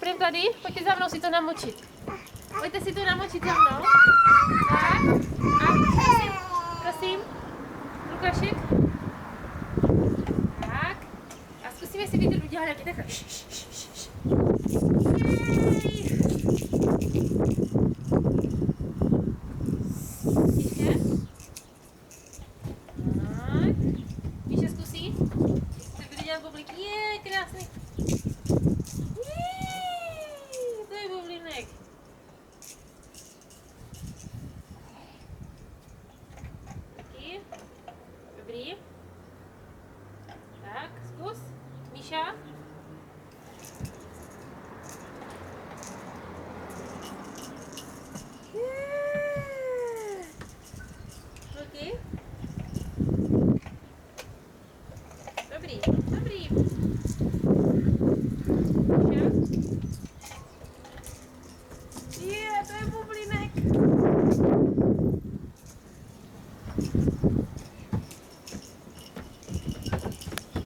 Prým tady, pojďte za mnou si to namočit. Pojďte si to namočit za mnou. Tak. A prosím, prosím. Lukášek. Tak. A zkusíme si Vítr udělat nějaký takhle. Ještě. Tak. Míša zkusí. Ty bude dělat boblik. Je, krásný. To je bublinek. Taky. Dobrý. Tak, zkus. Míša. Luky. Dobrý, dobrý. Míša. Je, to je bublinek.